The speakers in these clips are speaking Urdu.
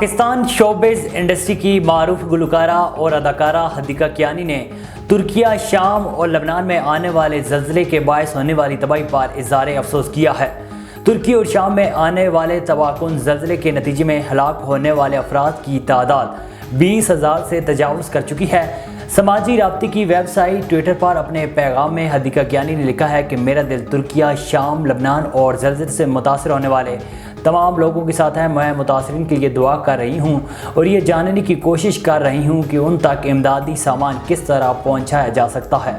پاکستان شوبز انڈسٹری کی معروف گلوکارہ اور اداکارہ حدیقہ کیانی نے ترکیہ، شام اور لبنان میں آنے والے زلزلے کے باعث ہونے والی تباہی پر اظہار افسوس کیا ہے۔ ترکی اور شام میں آنے والے تباہ کن زلزلے کے نتیجے میں ہلاک ہونے والے افراد کی تعداد 20,000 سے تجاوز کر چکی ہے۔ سماجی رابطے کی ویب سائٹ ٹویٹر پر اپنے پیغام میں حدیقہ کیانی نے لکھا ہے کہ میرا دل ترکیہ، شام، لبنان اور زلزلے سے متاثر ہونے والے تمام لوگوں کے ساتھ ہے۔ میں متاثرین کے لیے دعا کر رہی ہوں اور یہ جاننے کی کوشش کر رہی ہوں کہ ان تک امدادی سامان کس طرح پہنچایا جا سکتا ہے۔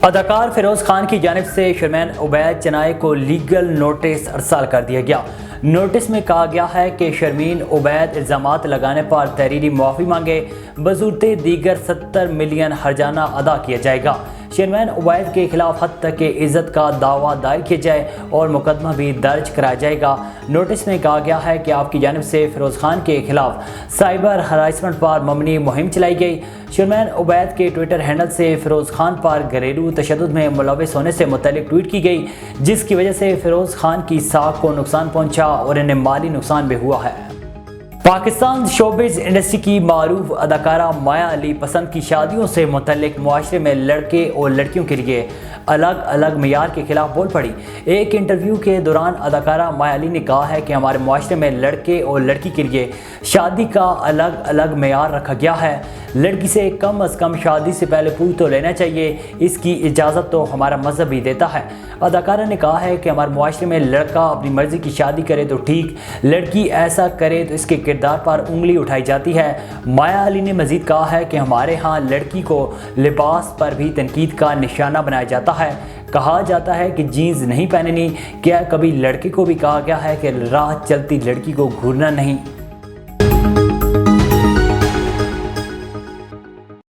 اداکار فیروز خان کی جانب سے شرمین عبید چنائے کو لیگل نوٹس ارسال کر دیا گیا۔ نوٹس میں کہا گیا ہے کہ شرمین عبید الزامات لگانے پر تحریری معافی مانگے، بصورت دیگر 70 ملین ہرجانہ ادا کیا جائے گا۔ شرمین عبید کے خلاف حد تک کہ عزت کا دعویٰ دائر کیا جائے اور مقدمہ بھی درج کرایا جائے گا۔ نوٹس میں کہا گیا ہے کہ آپ کی جانب سے فیروز خان کے خلاف سائبر ہراسمنٹ پر مبنی مہم چلائی گئی۔ شرمین عبید کے ٹویٹر ہینڈل سے فیروز خان پر گھریلو تشدد میں ملوث ہونے سے متعلق ٹویٹ کی گئی، جس کی وجہ سے فیروز خان کی ساکھ کو نقصان پہنچا اور انہیں مالی نقصان بھی ہوا ہے۔ پاکستان شوبز انڈسٹری کی معروف اداکارہ مایا علی پسند کی شادیوں سے متعلق معاشرے میں لڑکے اور لڑکیوں کے لیے الگ الگ معیار کے خلاف بول پڑی۔ ایک انٹرویو کے دوران اداکارہ مایا علی نے کہا ہے کہ ہمارے معاشرے میں لڑکے اور لڑکی کے لیے شادی کا الگ الگ معیار رکھا گیا ہے۔ لڑکی سے کم از کم شادی سے پہلے پوچھ تو لینا چاہیے، اس کی اجازت تو ہمارا مذہب ہی دیتا ہے۔ اداکارہ نے کہا ہے کہ ہمارے معاشرے میں لڑکا اپنی مرضی کی شادی کرے تو ٹھیک، لڑکی ایسا کرے تو اس کے کردار پر انگلی اٹھائی جاتی ہے۔ مایا علی نے مزید کہا ہے کہ ہمارے ہاں لڑکی کو لباس پر بھی تنقید کا نشانہ بنایا جاتا ہے۔ کہا جاتا ہے کہ جینز نہیں پہننی۔ کیا کبھی لڑکے کو بھی کہا گیا ہے کہ راہ چلتی لڑکی کو گھورنا نہیں؟